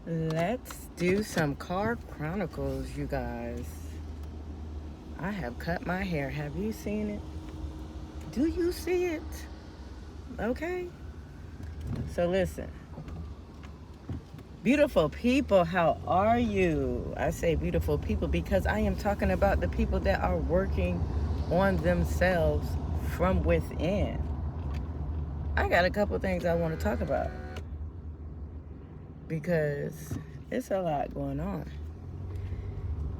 Let's do some car chronicles, you guys. I have cut my hair. Have you seen it? Do you see it? Okay. So listen, beautiful people, how are you? I say beautiful people because I am talking about the people that are working on themselves from within. I got a couple things I want to talk about because it's a lot going on.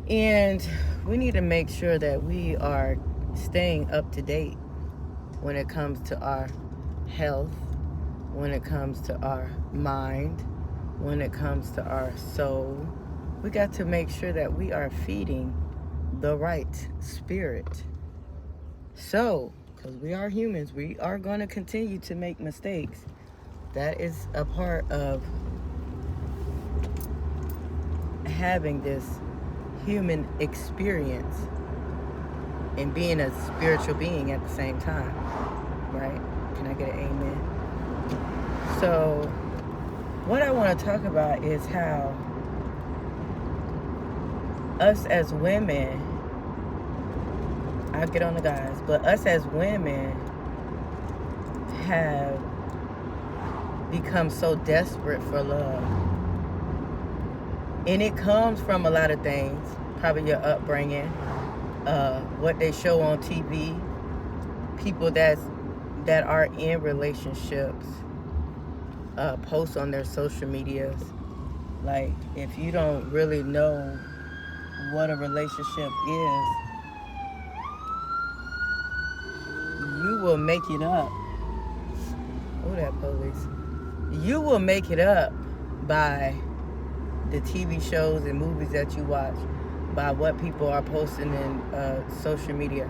And we need to make sure that we are staying up to date when it comes to our health, when it comes to our mind, when it comes to our soul. We got to make sure that we are feeding the right spirit. So, because we are humans, we are going to continue to make mistakes. That is a part of having this human experience and being a spiritual being at the same time, right? Can I get an amen? So, what I want to talk about is how us as women, I'll get on the guys, but us as women have become so desperate for love. And it comes from a lot of things, probably your upbringing, what they show on TV, people that are in relationships, post on their social medias. Like, if you don't really know what a relationship is, you will make it up. Oh, that police. You will make it up by the TV shows and movies that you watch, by what people are posting in social media.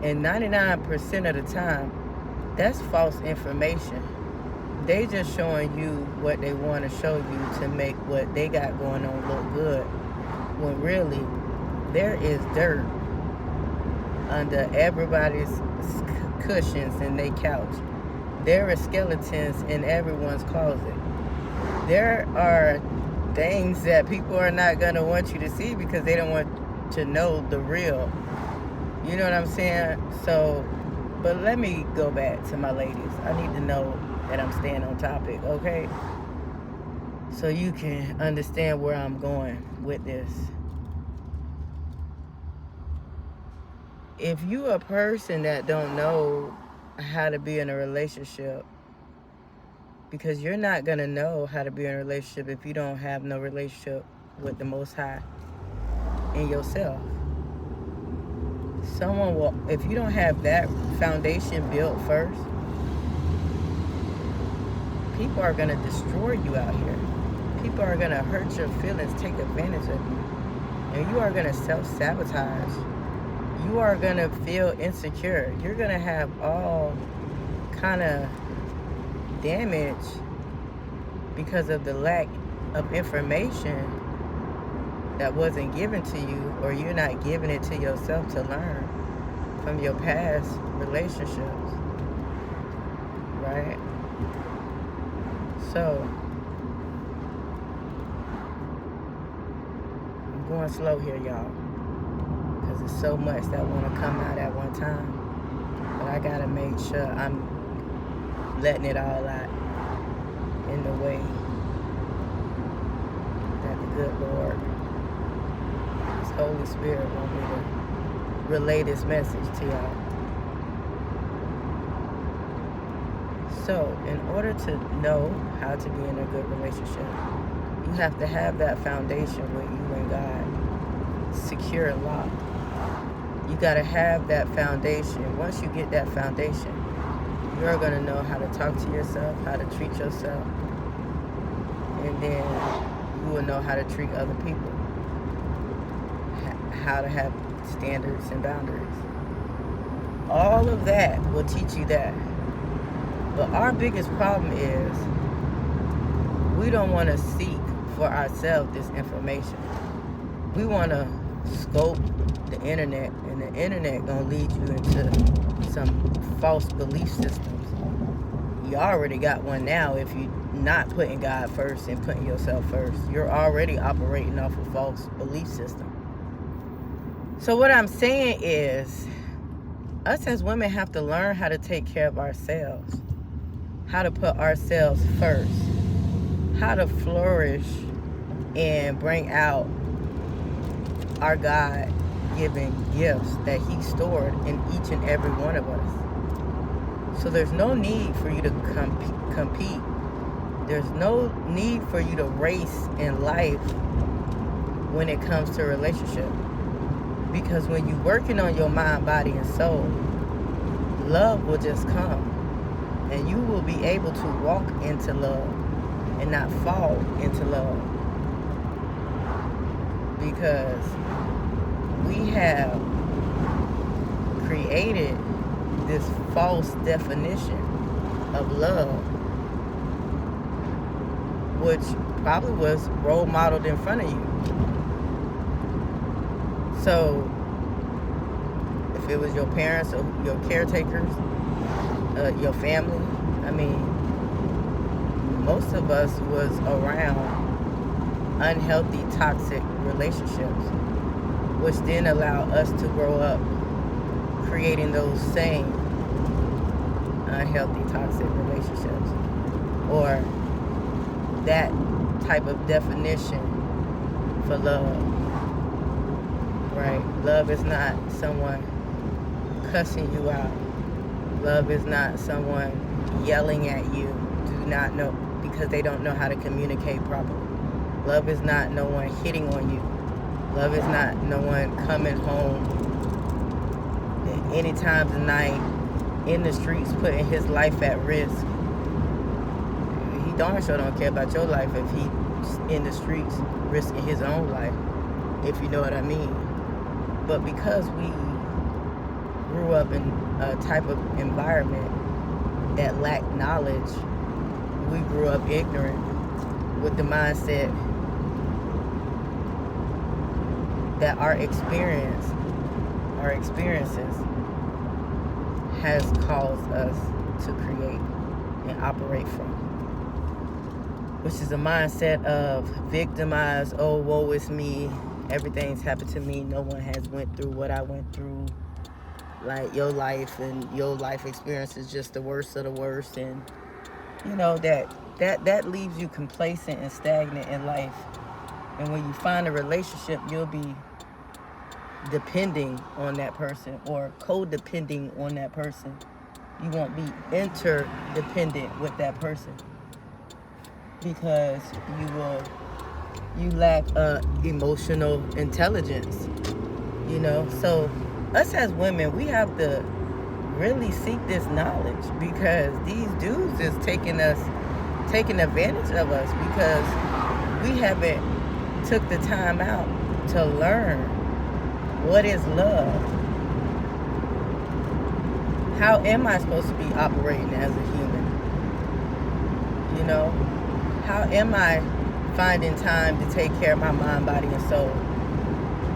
And 99% of the time, that's false information. They just showing you what they want to show you to make what they got going on look good. When really, there is dirt under everybody's cushions in their couch. There are skeletons in everyone's closet. There are things that people are not going to want you to see because they don't want to know the real. You know what I'm saying? So, but let me go back to my ladies. I need to know that I'm staying on topic, okay? So you can understand where I'm going with this. If you a person that don't know how to be in a relationship, because you're not going to know how to be in a relationship if you don't have no relationship with the Most High in yourself. Someone will, if you don't have that foundation built first, people are going to destroy you out here. People are going to hurt your feelings, take advantage of you. And you are going to self-sabotage. You are going to feel insecure. You're going to have all kind of damage because of the lack of information that wasn't given to you, or you're not giving it to yourself to learn from your past relationships, right? So, I'm going slow here, y'all, because there's so much that want to come out at one time, but I gotta make sure I'm letting it all out in the way that the good Lord, His Holy Spirit, want me to relay this message to y'all. So, in order to know how to be in a good relationship, you have to have that foundation with you and God secure and locked. You got to have that foundation. Once you get that foundation, you're going to know how to talk to yourself, how to treat yourself, and then you will know how to treat other people, how to have standards and boundaries. All of that will teach you that. But our biggest problem is we don't want to seek for ourselves this information. We want to scope the internet, and the internet gonna lead you into some false belief systems. you already got one now if you're not putting God first and putting yourself first. You're already operating off a false belief system. So what I'm saying is, us as women have to learn how to take care of ourselves, how to put ourselves first, how to flourish and bring out our God-given gifts that He stored in each and every one of us. So there's no need for you to compete. There's no need for you to race in life when it comes to a relationship. Because when you're working on your mind, body, and soul, love will just come. And you will be able to walk into love and not fall into love. Because we have created this false definition of love, which probably was role modeled in front of you. So if it was your parents or your caretakers, your family, I mean, most of us was around unhealthy, toxic relationships, which then allow us to grow up creating those same unhealthy, toxic relationships, or that type of definition for love, right? Love is not someone cussing you out. Love is not someone yelling at you, do not know, because they don't know how to communicate properly. Love is not no one hitting on you. Love is not no one coming home any time of night in the streets putting his life at risk. He darn sure don't care about your life if he's in the streets risking his own life, if you know what I mean. But because we grew up in a type of environment that lacked knowledge, we grew up ignorant with the mindset that our experiences has caused us to create and operate from, which is a mindset of victimized, oh, woe is me, everything's happened to me, no one has went through what I went through, like your life and your life experience is just the worst of the worst, and you know that leaves you complacent and stagnant in life. And when you find a relationship, you'll be depending on that person or codepending on that person. You won't be interdependent with that person because you lack emotional intelligence, you know. So us as women, we have to really seek this knowledge, because these dudes is taking advantage of us because we haven't took the time out to learn what is love. How am I supposed to be operating as a human? You know, how am I finding time to take care of my mind, body, and soul?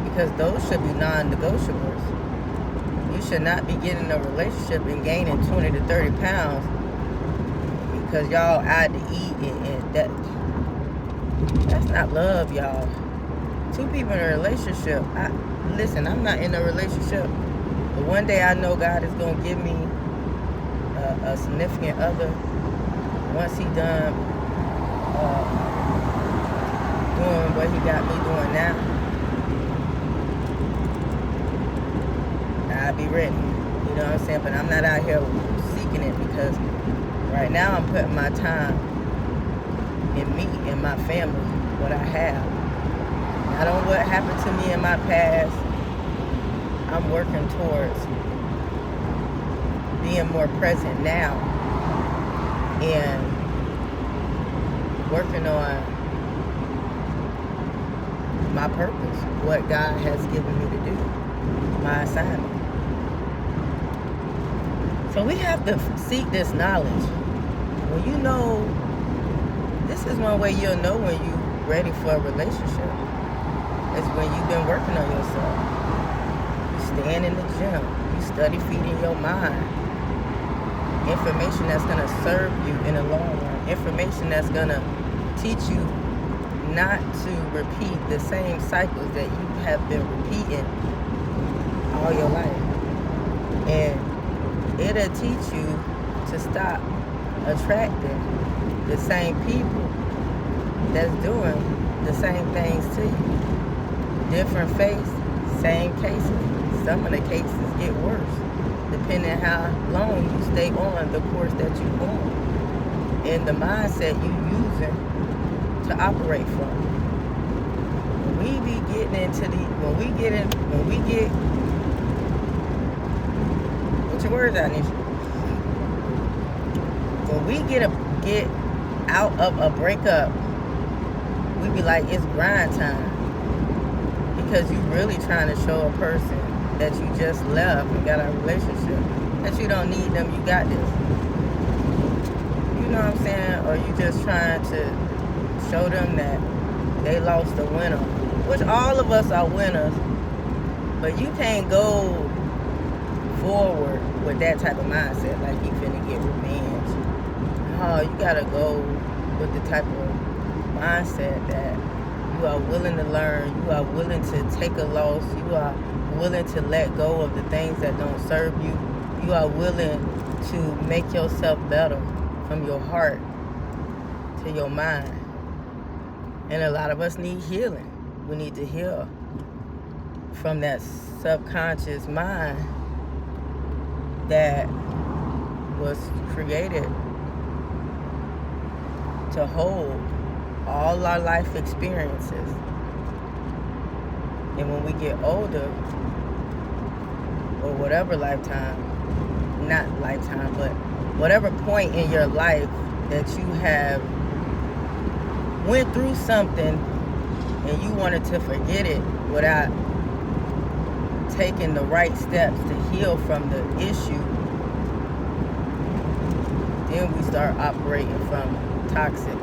Because those should be non-negotiables. You should not be getting in a relationship and gaining 20 to 30 pounds because y'all out to eat, and that's not love, y'all. Two people in a relationship. Listen, I'm not in a relationship, but one day I know God is going to give me a significant other once He done doing what He got me doing now. I'll be ready. You know what I'm saying? But I'm not out here seeking it, because right now I'm putting my time in me and my family, what I have. Not on what happened to me in my past. I'm working towards being more present now and working on my purpose, what God has given me to do, my assignment. So we have to seek this knowledge. When you know, this is one way you'll know when you're ready for a relationship. It's when you've been working on yourself. You stand in the gym. You study feeding your mind. information that's going to serve you in the long run, information that's going to teach you not to repeat the same cycles that you have been repeating all your life. And it'll teach you to stop attracting the same people that's doing the same things to you. Different face, same cases. Some of the cases get worse depending how long you stay on the course that you're on and the mindset you using to operate from. When we be getting into when we get put your words out, Nisha. When we get out of a breakup, we be like, it's grind time. Because you really trying to show a person that you just left and got a relationship that you don't need them, you got this. You know what I'm saying? Or you just trying to show them that they lost a winner. Which all of us are winners. But you can't go forward with that type of mindset like you finna get revenge. Oh, you gotta go with the type of mindset that you are willing to learn, you are willing to take a loss, you are willing to let go of the things that don't serve you, you are willing to make yourself better from your heart to your mind. And a lot of us need healing. We need to heal from that subconscious mind that was created to hold all our life experiences. And when we get older, or whatever lifetime, not lifetime, but whatever point in your life that you have went through something and you wanted to forget it without taking the right steps to heal from the issue, then we start operating from toxic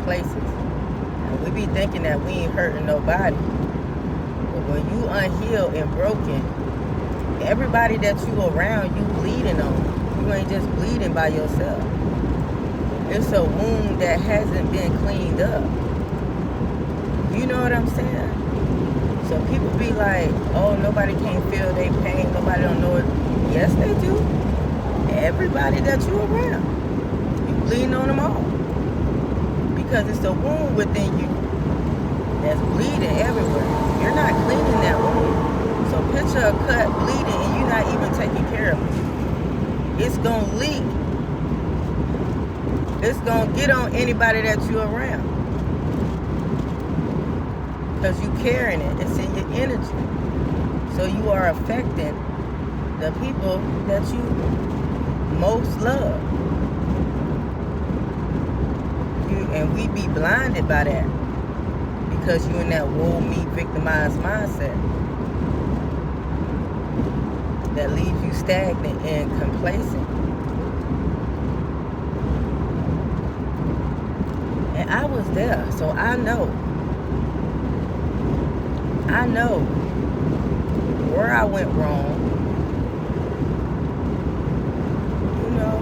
places. And we be thinking that we ain't hurting nobody. But when you unhealed and broken, everybody that you around, you bleeding on. You ain't just bleeding by yourself. It's a wound that hasn't been cleaned up. You know what I'm saying? So people be like, oh, nobody can't feel their pain. Nobody don't know it. Yes, they do. Everybody that you around, you bleeding on them all. Because it's a wound within you that's bleeding everywhere. You're not cleaning that wound. So picture a cut bleeding and you're not even taking care of it. It's going to leak. It's going to get on anybody that you're around. Because you're carrying it. It's in your energy. So you are affecting the people that you most love. And we be blinded by that. Because you're in that woe me victimized mindset. That leaves you stagnant and complacent. And I was there, so I know where I went wrong. You know,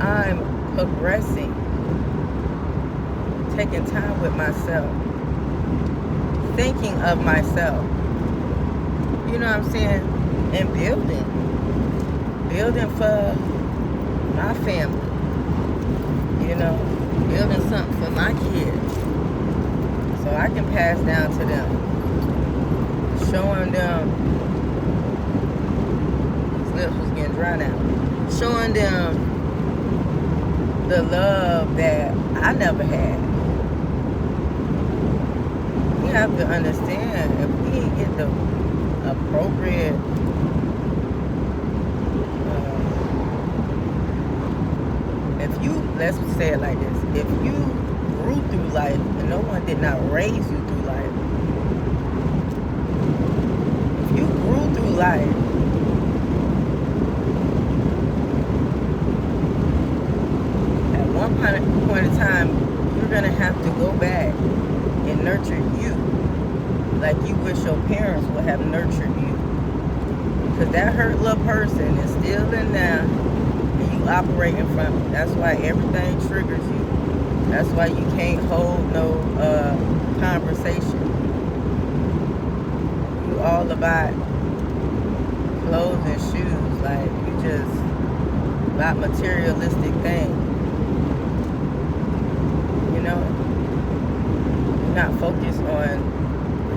I'm progressing, taking time with myself, thinking of myself. You know what I'm saying? And building for my family. You know, building something for my kids. So I can pass down to them. Showing them, his lips was getting dry now. Showing them the love that I never had. We have to understand, if we didn't get the appropriate let's say it like this, if you grew through life and no one did not raise you through life, if you grew through life at one point in time, you're going to have to go back and nurture you like you wish your parents would have nurtured you. Because that hurt little person is still in there, and you operating from it. That's why everything triggers you. That's why you can't hold no conversation. You all about clothes and shoes. Like, you just about materialistic things. You know? You're not focused on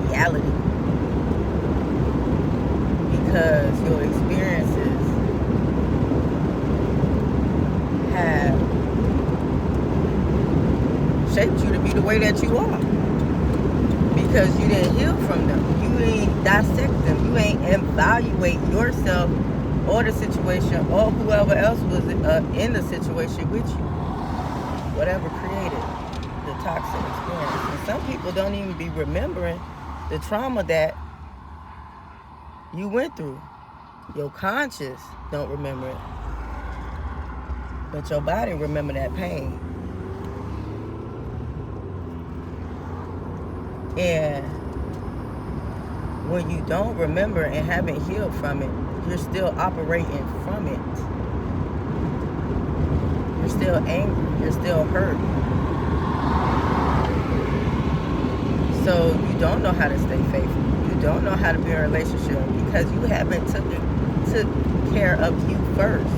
reality. Because your experiences have shaped you to be the way that you are. Because you didn't heal from them. You ain't dissect them. You ain't evaluate yourself or the situation or whoever else was in the situation with you. Whatever created the toxic experience. And some people don't even be remembering the trauma that you went through. Your conscious don't remember it. But your body remember that pain. And when you don't remember and haven't healed from it, you're still operating from it. You're still angry. You're still hurt. So you don't know how to stay faithful. You don't know how to be in a relationship because you haven't took care of you first.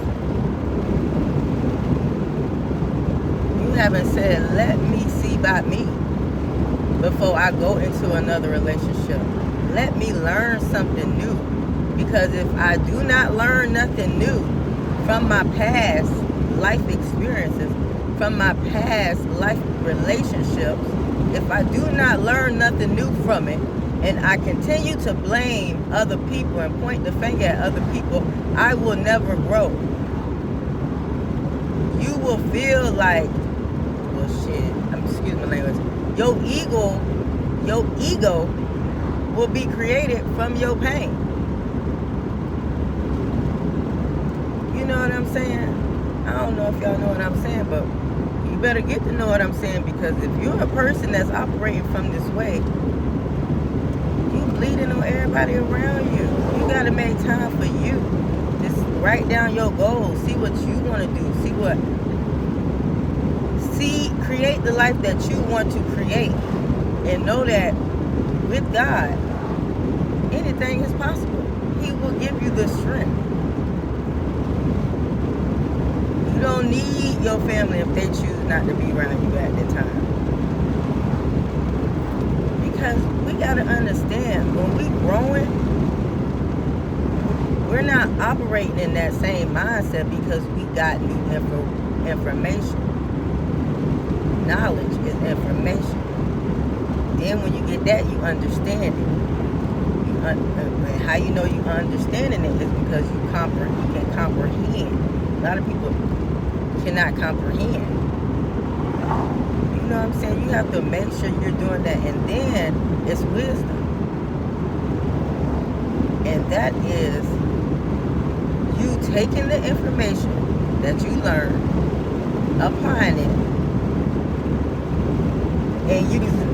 You haven't said, let me see about me before I go into another relationship. Let me learn something new. Because if I do not learn nothing new from my past life experiences, from my past life relationships, if I do not learn nothing new from it, and I continue to blame other people and point the finger at other people, I will never grow. You will feel like, well, shit, excuse my language, your ego will be created from your pain. You know what I'm saying? I don't know if y'all know what I'm saying, but you better get to know what I'm saying, because if you're a person that's operating from this way, you bleeding on everybody around you. You gotta make time for you. Just write down your goals. See what you want to do. Create the life that you want to create. And know that with God, anything is possible. He will give you the strength. You don't need your family if they choose not to be around you at that time. Because we got to understand, when we growing, we're not operating in that same mindset because we got new information. Knowledge is information. Then when you get that, you understand it. And how you know you understanding it is because you can comprehend. A lot of people cannot comprehend. You know what I'm saying? You have to make sure you're doing that, and then it's wisdom. And that is you taking the information that you learned, applying it, and using it.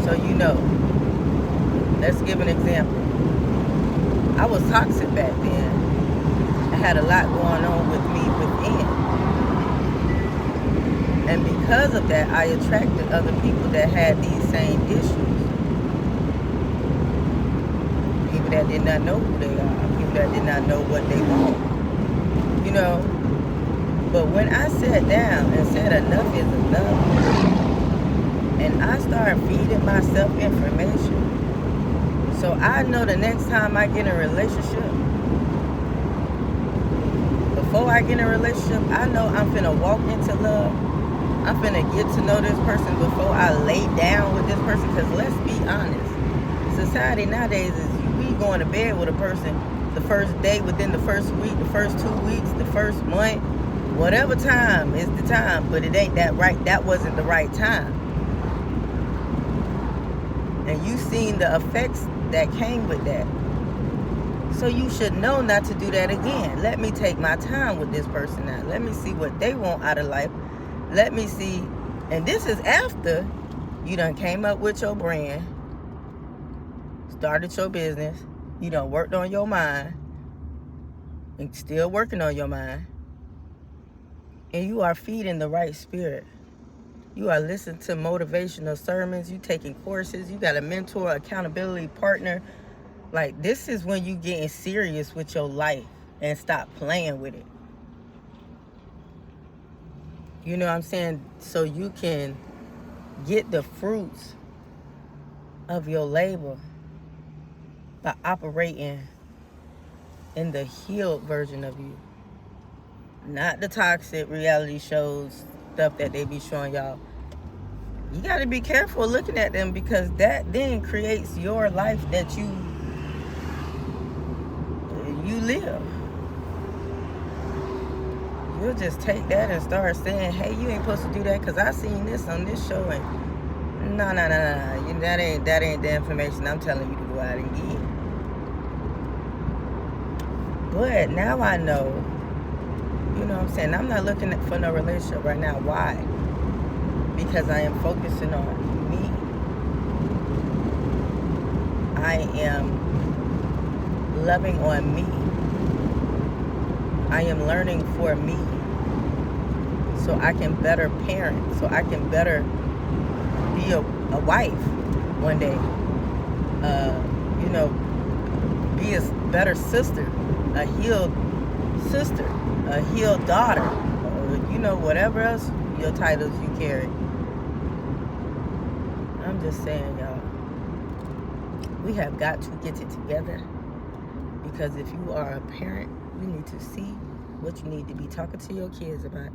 So you know. Let's give an example. I was toxic back then. I had a lot going on with me within. And because of that, I attracted other people that had these same issues. People that did not know who they are. People that did not know what they want. You know? But when I sat down and said enough is enough, and I started feeding myself information, so I know the next time I get in a relationship, before I get in a relationship, I know I'm finna walk into love. I'm finna get to know this person before I lay down with this person. Because let's be honest, society nowadays is we going to bed with a person the first day, within the first week, the first 2 weeks, the first month, whatever time is the time, but it ain't that right. That wasn't the right time. And you seen the effects that came with that. So you should know not to do that again. Let me take my time with this person now. Let me see what they want out of life. Let me see. And this is after you done came up with your brand. started your business. You done worked on your mind. And still working on your mind. And you are feeding the right spirit. You are listening to motivational sermons. You taking courses. You got a mentor, accountability partner. Like, this is when you getting serious with your life and stop playing with it. You know what I'm saying? So you can get the fruits of your labor by operating in the healed version of you. Not the toxic reality shows, stuff that they be showing y'all. You got to be careful looking at them, because that then creates your life that you live. You'll just take that and start saying, hey, you ain't supposed to do that because I seen this on this show. And no. That ain't the information I'm telling you to go out and get. But now I know, you know what I'm saying? I'm not looking for no relationship right now. Why? Because I am focusing on me. I am loving on me. I am learning for me, so I can better parent, so I can better be a wife one day. Be a better sister, a healed sister, a healed daughter, or whatever else your titles you carry. I'm just saying, y'all, we have got to get it together, because if you are a parent, you need to see what you need to be talking to your kids about.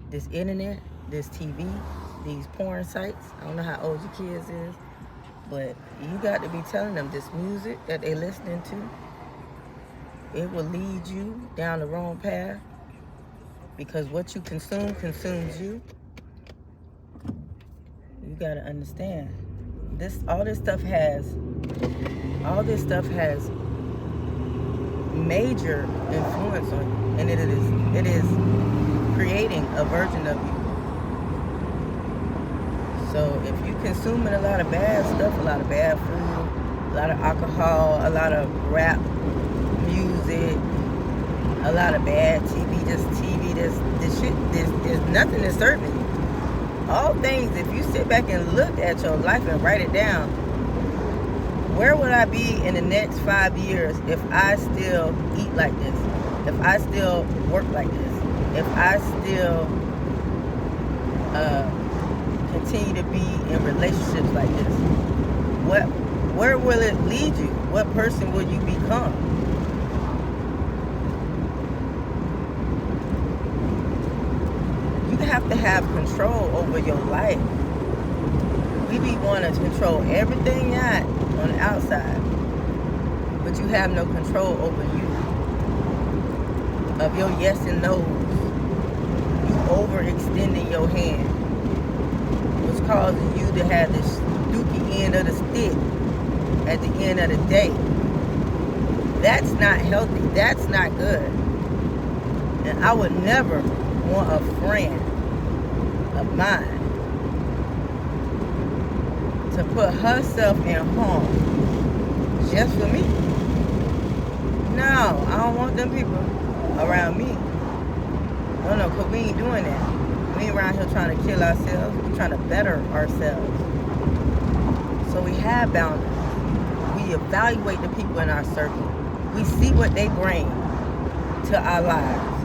This internet, this TV, these porn sites. I don't know how old your kids is, but you got to be telling them this music that they listening to, it will lead you down the wrong path, because what you consume consumes you. You got to understand, all this stuff has major influence on you, and it is creating a version of you. So if you consuming a lot of bad stuff, a lot of bad food, a lot of alcohol, a lot of rap music, a lot of bad TV, there's nothing that's serving you. All things, if you sit back and look at your life and write it down, where would I be in the next 5 years if I still eat like this? If I still work like this? If I still continue to be in relationships like this? Where will it lead you? What person will you become? You have to have control over your life. We be wanting to control everything on the outside, but you have no control over you, of your yes and no's. You overextending your hand, which causes you to have this dookie end of the stick at the end of the day. That's not healthy. That's not good. And I would never want a friend of mine to put herself in harm just for me. No, I don't want them people around me. No, because we ain't doing that. We ain't around here trying to kill ourselves. We're trying to better ourselves. So we have boundaries. We evaluate the people in our circle. We see what they bring to our lives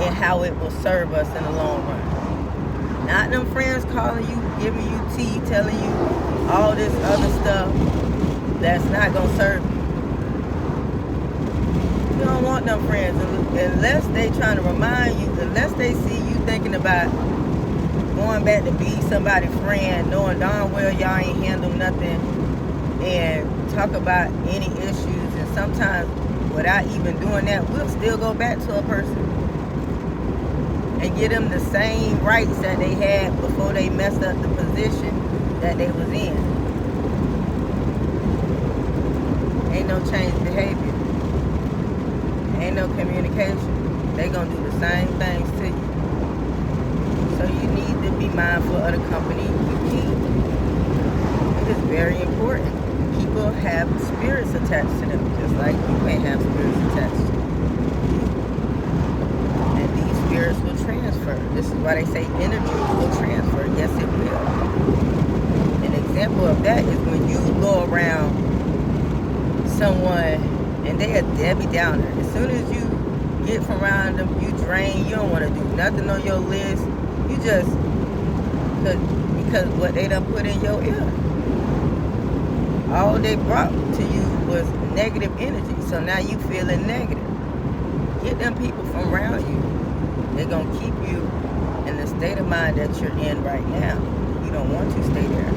and how it will serve us in the long run. Not them friends calling you, giving you tea, telling you all this other stuff that's not going to serve you. You don't want them friends unless they trying to remind you, unless they see you thinking about going back to be somebody's friend, knowing darn well y'all ain't handle nothing, and talk about any issues. And sometimes without even doing that, we'll still go back to a person and give them the same rights that they had before they messed up the position that they was in. Ain't no changed behavior. Ain't no communication. They gonna do the same things to you. So you need to be mindful of the company you keep. is very important. People have spirits attached to them, just like you may have spirits attached to you. And these spirits will transfer. This is why they say energy will transfer. Yes, it will. An example of that is when you go around someone and they are Debbie Downer. As soon as you get from around them, you drain. You don't want to do nothing on your list. You just, because what they done put in your ear. All they brought to you was negative energy. So now you feeling negative. Get them people from around you. They're going to keep you in the state of mind that you're in right now. You don't want to stay there.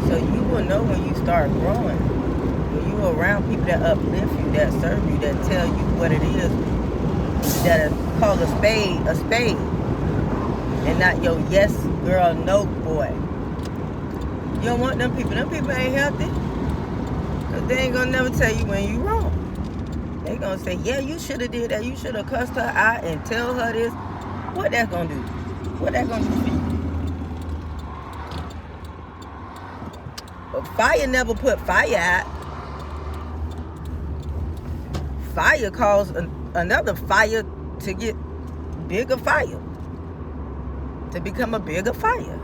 So you will know when you start growing. When you're around people that uplift you, that serve you, that tell you what it is, that call a spade, and not your yes girl, no boy. You don't want them people. Them people ain't healthy. Because they ain't going to never tell you when you wrong. They going to say, yeah, you should have did that. You should have cussed her out and tell her this. What that going to do? What that going to do for you? But fire never put fire out. Fire caused another fire to get bigger fire. To become a bigger fire.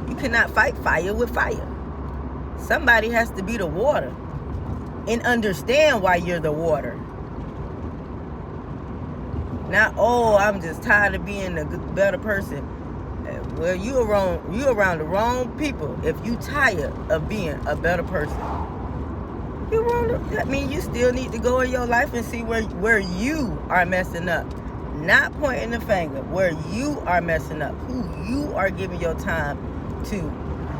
You cannot fight fire with fire. Somebody has to be the water and understand why you're the water. Not, oh, I'm just tired of being a better person. Well, you around the wrong people if you tired of being a better person. That means you still need to go in your life and see where you are messing up. Not pointing the finger. Where you are messing up. Who you are giving your time to.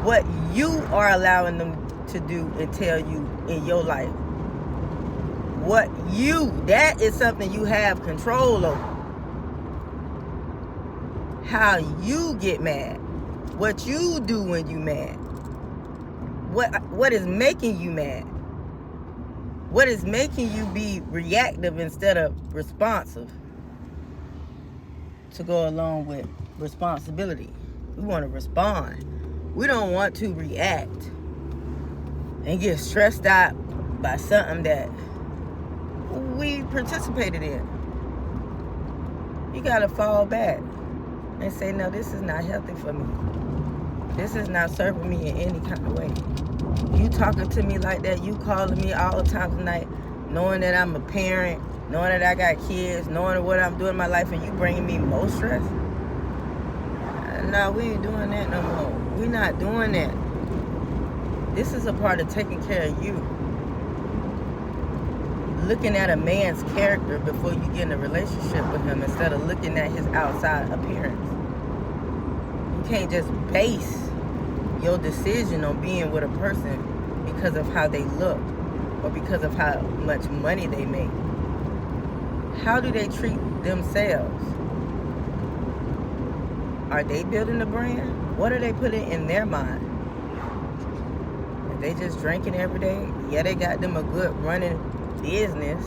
What you are allowing them to do and tell you in your life. That is something you have control over. How you get mad. What you do when you mad. What is making you mad. What is making you be reactive instead of responsive? To go along with responsibility. We want to respond. We don't want to react and get stressed out by something that we participated in. You got to fall back and say, no, this is not healthy for me. This is not serving me in any kind of way. You talking to me like that, you calling me all the time tonight, knowing that I'm a parent, knowing that I got kids, knowing what I'm doing in my life, and you bringing me more stress? No, we ain't doing that no more. We're not doing that. This is a part of taking care of you. Looking at a man's character before you get in a relationship with him instead of looking at his outside appearance. You can't just base your decision on being with a person because of how they look or because of how much money they make. How do they treat themselves? Are they building a brand? What are they putting in their mind? If they just drinking every day, yeah, they got them a good running business,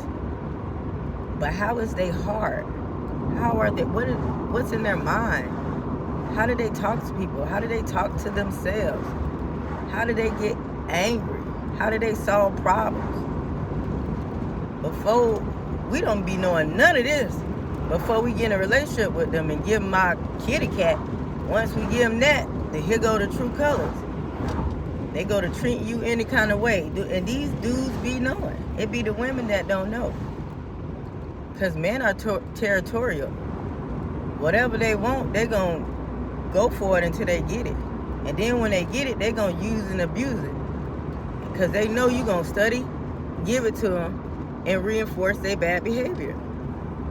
but how is their heart? How are they? What's in their mind? How do they talk to people? How do they talk to themselves? How do they get angry? How do they solve problems? Before, we don't be knowing none of this before we get in a relationship with them and give them our kitty cat. Once we give them that, then here go the true colors. They go to treat you any kind of way. And these dudes be knowing. It be the women that don't know. Because men are territorial. Whatever they want, they going to go for it until they get it. And then when they get it, they going to use and abuse it. Because they know you going to study, give it to them, and reinforce their bad behavior.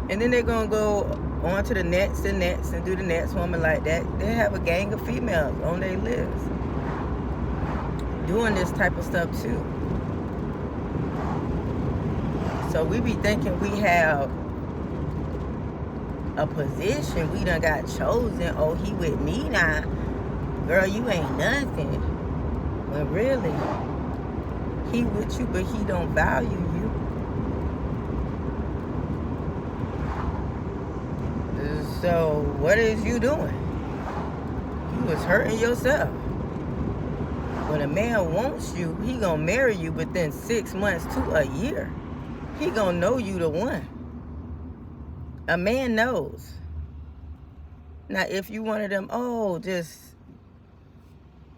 And then they're going to go on to the nets and do the next woman like that. They have a gang of females on their list doing this type of stuff too. So we be thinking we have a position, we done got chosen. Oh, he with me now. Girl, you ain't nothing. When really, he with you, but he don't value you. So what is you doing? You was hurting yourself. When a man wants you, he gonna marry you within 6 months to a year. He gonna know you the one. A man knows. Now, if you one of them,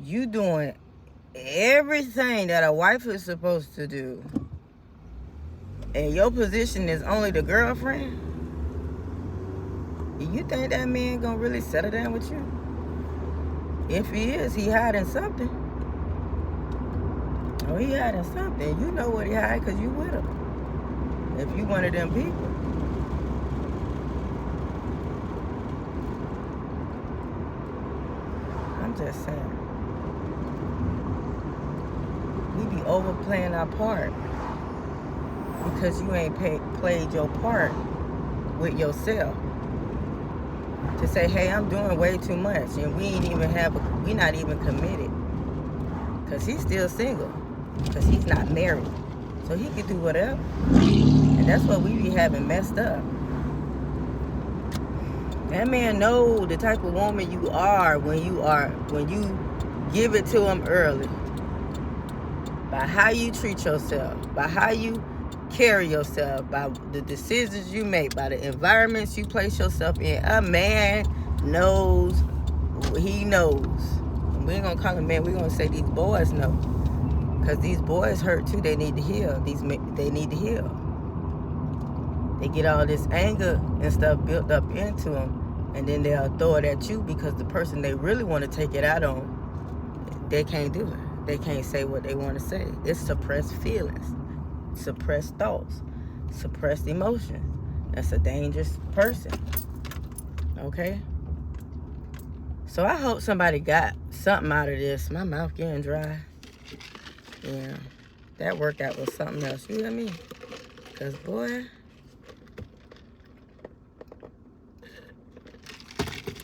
you doing everything that a wife is supposed to do, and your position is only the girlfriend, you think that man gonna really settle down with you? If he is, he hiding something. Oh, he hiding something. You know what he hide because you with him. If you one of them people. I'm just saying. We be overplaying our part because you ain't played your part with yourself. To say, hey, I'm doing way too much, and we not even committed. Because he's still single. Because he's not married. So he can do whatever. And that's what we be having messed up. That man know the type of woman you are when you give it to him early. By how you treat yourself, by how you carry yourself, by the decisions you make, by the environments you place yourself in. A man knows, he knows. We ain't gonna call him man, we're gonna say these boys know. Because these boys hurt too, they need to heal. They need to heal. They get all this anger and stuff built up into them, and then they'll throw it at you because the person they really want to take it out on, they can't do it. They can't say what they want to say. It's suppressed feelings, suppressed thoughts, suppressed emotions. That's a dangerous person. Okay? So I hope somebody got something out of this. My mouth getting dry. Yeah. That workout was something else. You hear me? Because, boy,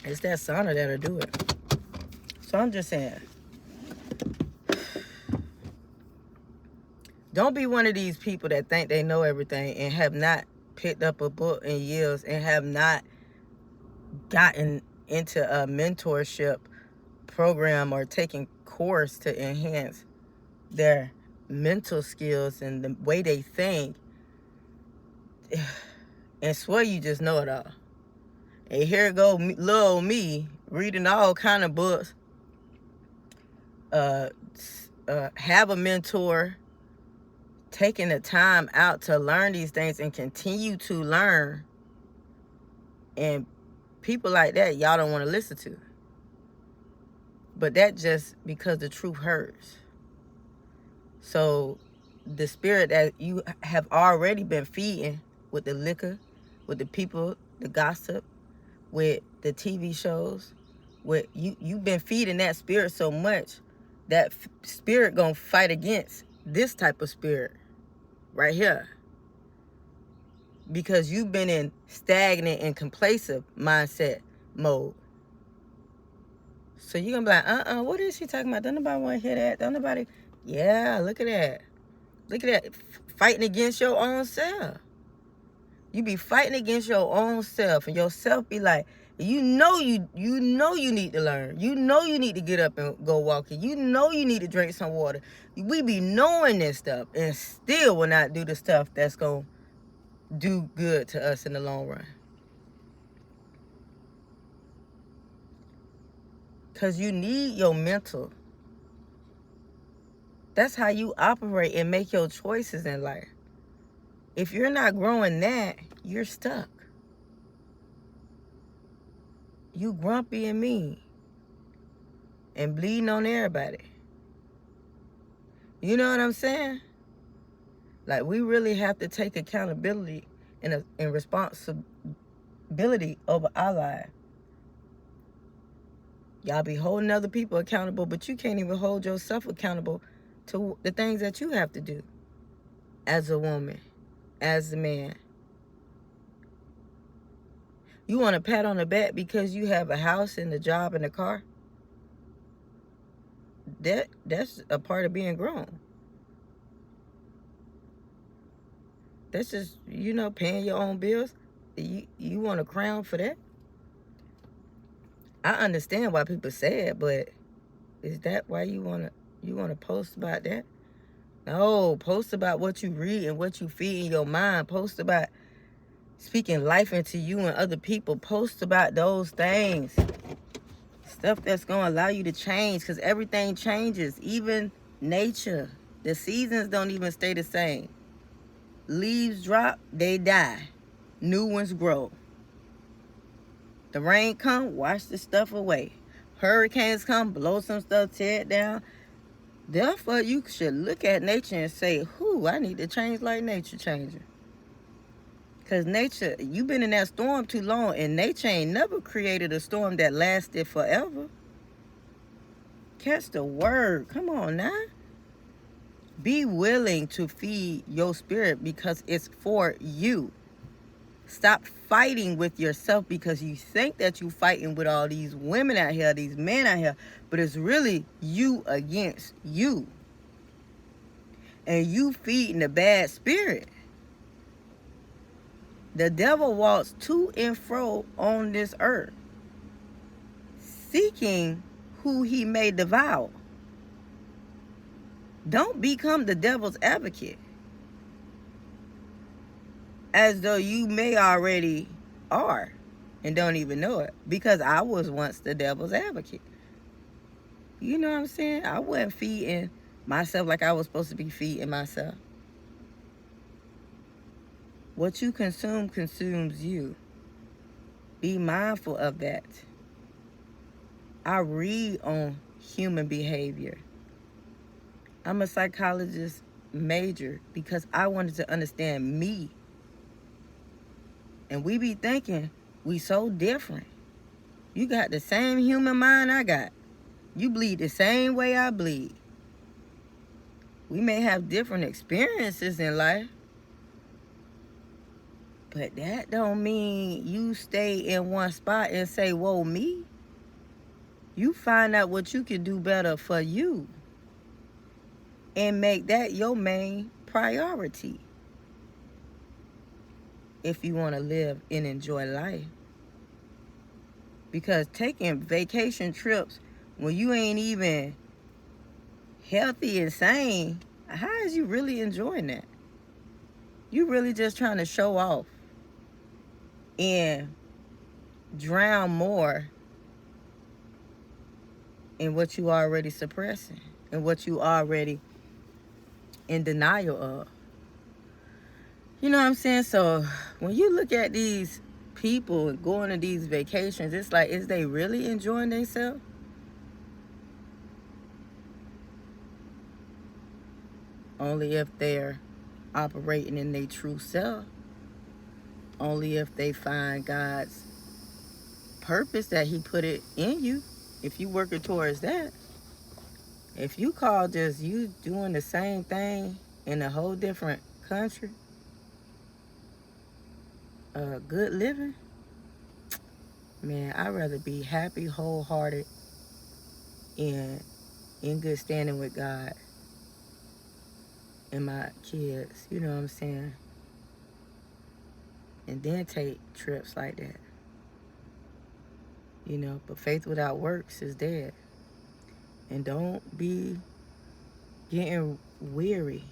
it's that sauna that'll do it. So I'm just saying, don't be one of these people that think they know everything and have not picked up a book in years and have not gotten into a mentorship program or taking course to enhance their mental skills and the way they think, and swear you just know it all. And here go little old me reading all kind of books, have a mentor, taking the time out to learn these things and continue to learn. And people like that, y'all don't want to listen to. But that just because the truth hurts. So the spirit that you have already been feeding with the liquor, with the people, the gossip, with the TV shows, with you've been feeding that spirit so much, that spirit gonna fight against this type of spirit right here. Because you've been in stagnant and complacent mindset mode. So you're gonna be like, what is she talking about? Don't nobody want to hear that. Don't nobody. Yeah, look at that. Look at that. Fighting against your own self. You be fighting against your own self, and yourself be like, you know you need to learn. You know you need to get up and go walking. You know you need to drink some water. We be knowing this stuff and still will not do the stuff that's gonna do good to us in the long run. Because you need your mental. That's how you operate and make your choices in life. If you're not growing that, you're stuck. You grumpy and mean. And bleeding on everybody. You know what I'm saying? Like, we really have to take accountability and responsibility over our life. Y'all be holding other people accountable, but you can't even hold yourself accountable to the things that you have to do as a woman, as a man. You want a pat on the back because you have a house and a job and a car? That's a part of being grown. That's just, paying your own bills. You want a crown for that? I understand why people say it, but is that why you wanna post about that? No, post about what you read and what you feed in your mind. Post about speaking life into you and other people. Post about those things. Stuff that's going to allow you to change, because everything changes. Even nature. The seasons don't even stay the same. Leaves drop, they die. New ones grow. The rain come, wash the stuff away. Hurricanes come, blow some stuff, tear it down. Therefore, you should look at nature and say, I need to change like nature changing. Because nature, you've been in that storm too long, and nature ain't never created a storm that lasted forever. Catch the word. Come on now. Be willing to feed your spirit because it's for you. Stop fighting with yourself because you think that you're fighting with all these women out here, these men out here, but it's really you against you. And you feeding the bad spirit. The devil walks to and fro on this earth, seeking who he may devour. Don't become the devil's advocate, as though you may already are and don't even know it, because I was once the devil's advocate. You know what I'm saying? I wasn't feeding myself like I was supposed to be feeding myself. What you consume consumes you. Be mindful of that. I read on human behavior. I'm a psychologist major because I wanted to understand me. And we be thinking we so different. You got the same human mind I got. You bleed the same way I bleed. We may have different experiences in life, but that don't mean you stay in one spot and say, whoa, me. You find out what you can do better for you and make that your main priority if you want to live and enjoy life. Because taking vacation trips when you ain't even healthy and sane, how is you really enjoying that? You really just trying to show off and drown more in what you already suppressing and what you already in denial of. You know what I'm saying? So when you look at these people going to these vacations, it's like, is they really enjoying themselves? Only if they're operating in their true self. Only if they find God's purpose that he put it in you. If you working towards that. If you call just you doing the same thing in a whole different country, good living, man, I'd rather be happy, wholehearted, and in good standing with God and my kids, you know what I'm saying? And then take trips like that. You know, but faith without works is dead. And don't be getting weary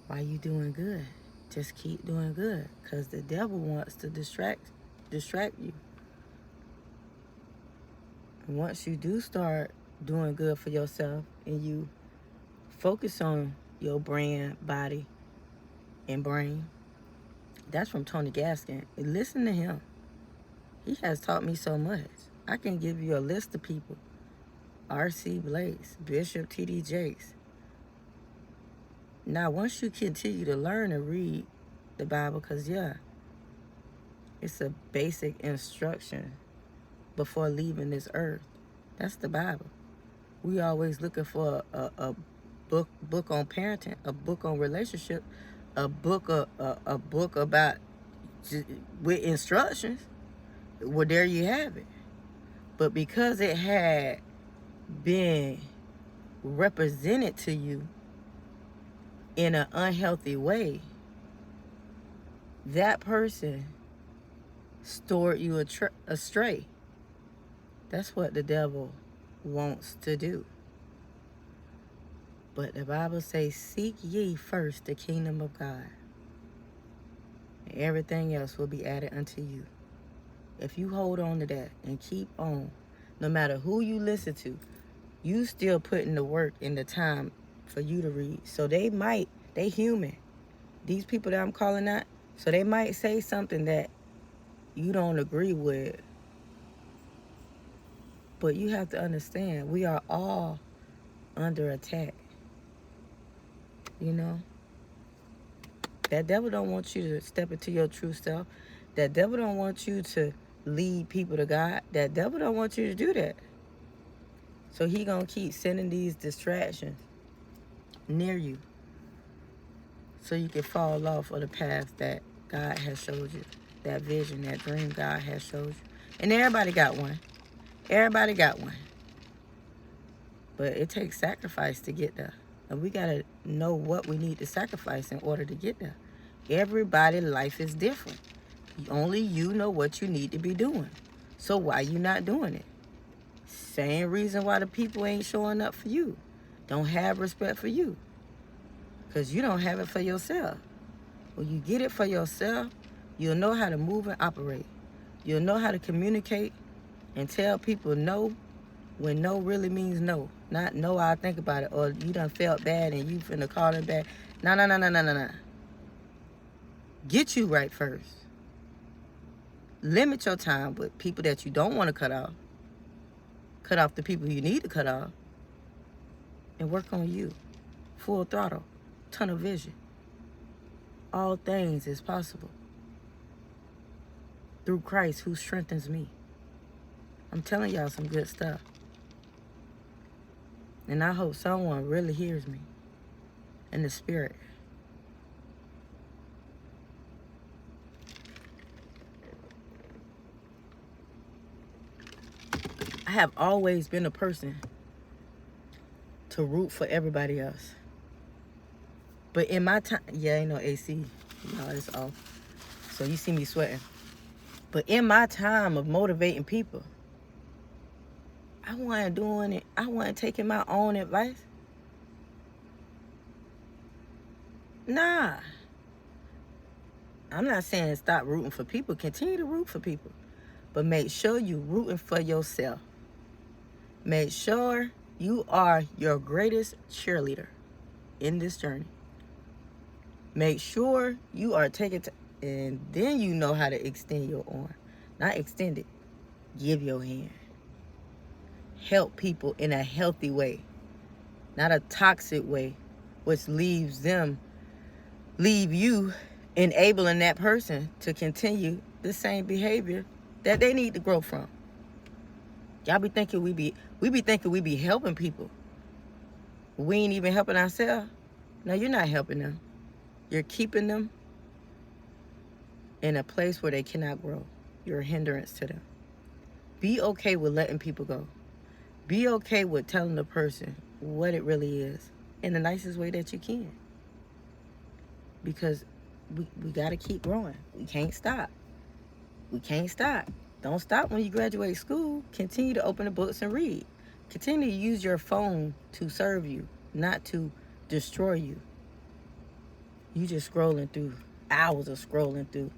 while you doing good. Just keep doing good, because the devil wants to distract you. And once you do start doing good for yourself and you focus on your brand, body, and brain, that's from Tony Gaskin. And listen to him. He has taught me so much. I can give you a list of people. R.C. Blakes, Bishop T.D. Jakes. Now, once you continue to learn and read the Bible, because, it's a basic instruction before leaving this earth. That's the Bible. We always looking for a book on parenting, a book on relationship, a book about with instructions. Well, there you have it. But because it had been represented to you in an unhealthy way, that person stored you astray. That's what the devil wants to do. But the Bible says, seek ye first the kingdom of God, and everything else will be added unto you. If you hold on to that and keep on, no matter who you listen to, you still putting the work and the time for you to read. So they human. These people that I'm calling out, so they might say something that you don't agree with. But you have to understand, we are all under attack. You know? That devil don't want you to step into your true self. That devil don't want you to lead people to God. That devil don't want you to do that. So he gonna keep sending these distractions near you so you can fall off of the path that God has showed you. That vision, that dream God has showed you. And everybody got one. Everybody got one. But it takes sacrifice to get there. And we got to know what we need to sacrifice in order to get there. Everybody's life is different. Only you know what you need to be doing. So why you not doing it? Same reason why the people ain't showing up for you. Don't have respect for you. Because you don't have it for yourself. When you get it for yourself, you'll know how to move and operate. You'll know how to communicate and tell people no when no really means no. Not no, I'll think about it. Or you done felt bad and you finna call them back. No. Get you right first. Limit your time with people that you don't want to cut off. Cut off the people you need to cut off. And work on you. Full throttle. Tunnel vision. All things is possible. Through Christ who strengthens me. I'm telling y'all some good stuff. And I hope someone really hears me in the spirit. I have always been a person to root for everybody else. But in my time, yeah, ain't no AC. No, it's off. So you see me sweating. But in my time of motivating people, I wasn't doing it. I wasn't taking my own advice. Nah. I'm not saying stop rooting for people. Continue to root for people. But make sure you're rooting for yourself. Make sure you are your greatest cheerleader in this journey. Make sure you are taking and then you know how to extend your arm. Not extend it. Give your hand. Help people in a healthy way. Not a toxic way, which leave you enabling that person to continue the same behavior that they need to grow from. Y'all be thinking we be helping people. We ain't even helping ourselves. No, you're not helping them. You're keeping them in a place where they cannot grow. You're a hindrance to them. Be okay with letting people go. Be okay with telling the person what it really is in the nicest way that you can. Because we got to keep growing. We can't stop. We can't stop. Don't stop when you graduate school. Continue to open the books and read. Continue to use your phone to serve you, not to destroy you. You just scrolling through, hours of scrolling through.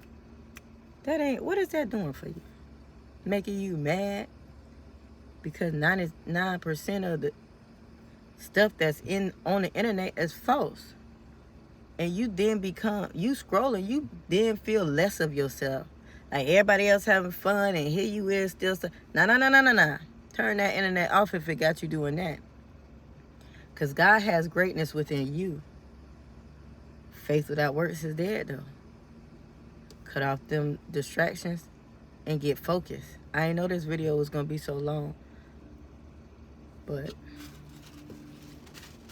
What is that doing for you? Making you mad? Because 99% of the stuff that's on the internet is false. And you then you scrolling, you then feel less of yourself. Like everybody else having fun and here you is still nah. Turn that internet off if it got you doing that. Because God has greatness within you. Faith without works is dead though. Cut off them distractions and get focused. I didn't know this video was going to be so long. But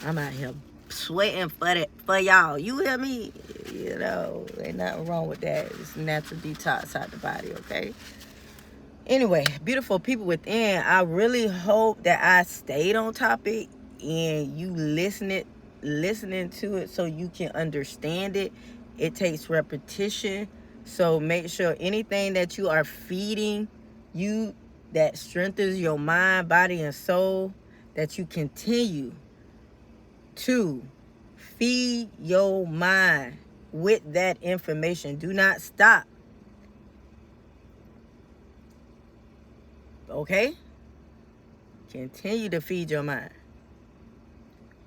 I'm out here sweating for y'all. You hear me? You know, ain't nothing wrong with that. It's a natural detox out the body, okay? Anyway, beautiful people within, I really hope that I stayed on topic and you listening to it so you can understand it. It takes repetition. So make sure anything that you are feeding, you that strengthens your mind, body, and soul, that you continue to feed your mind with that information. Do not stop. Okay? Continue to feed your mind.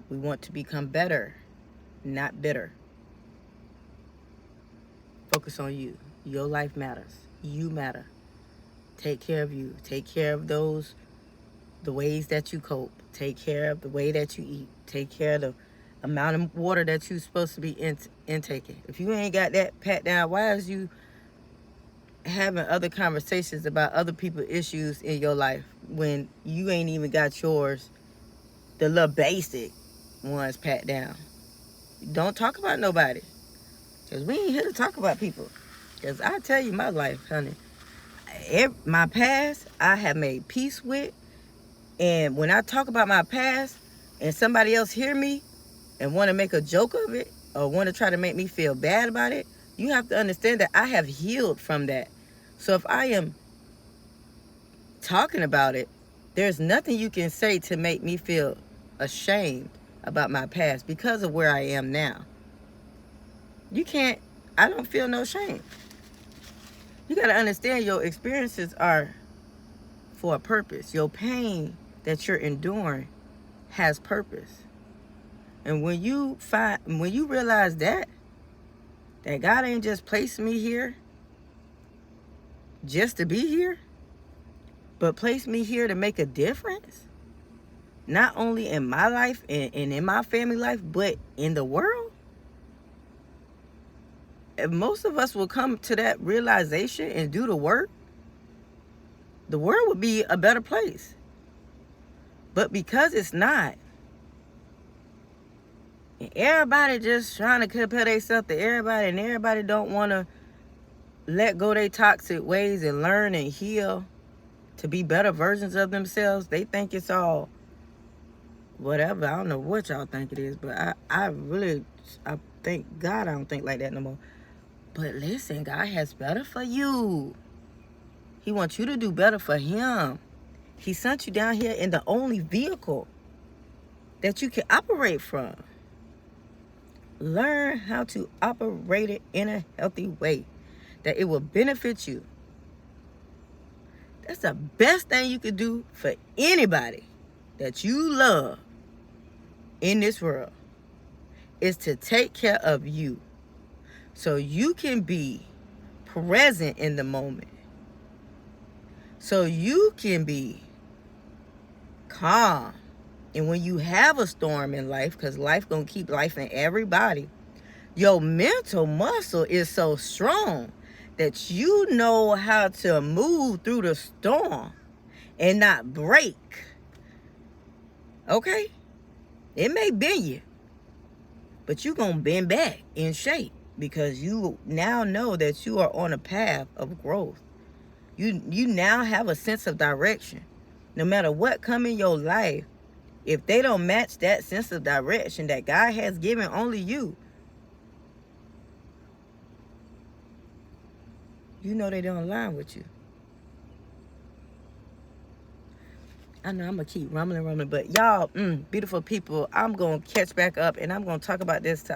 We want to become better, not bitter. Focus on you. Your life matters. You matter. Take care of you. Take care of the ways that you cope. Take care of the way that you eat. Take care of the amount of water that you're supposed to be intaking. If you ain't got that pat down, why is you having other conversations about other people's issues in your life when you ain't even got yours, the little basic ones, pat down? Don't talk about nobody, because we ain't here to talk about people. Because I tell you my life, honey, my past I have made peace with, and when I talk about my past and somebody else hear me and want to make a joke of it or want to try to make me feel bad about it, you have to understand that I have healed from that. So if I am talking about it, there's nothing you can say to make me feel ashamed about my past because of where I am now. I don't feel no shame. You got to understand your experiences are for a purpose. Your pain that you're enduring has purpose. And when you realize that God ain't just placed me here just to be here, but placed me here to make a difference, not only in my life and in my family life, but in the world. If most of us will come to that realization and do the work, the world would be a better place. But because it's not, and everybody just trying to compare themselves to everybody, and everybody don't want to let go their toxic ways and learn and heal to be better versions of themselves. They think it's all whatever. I don't know what y'all think it is, but I thank God I don't think like that no more. But listen, God has better for you. He wants you to do better for him. He sent you down here in the only vehicle that you can operate from. Learn how to operate it in a healthy way that it will benefit you. That's the best thing you could do for anybody that you love in this world, is to take care of you so you can be present in the moment, so you can be calm. And when you have a storm in life, because life gonna keep life in everybody, your mental muscle is so strong that you know how to move through the storm and not break. Okay? It may bend you, but you gonna bend back in shape because you now know that you are on a path of growth. You now have a sense of direction. No matter what come in your life, if they don't match that sense of direction that God has given only you, you know they don't align with you. I know I'm going to keep rumbling, but y'all, beautiful people, I'm going to catch back up and I'm going to talk about this till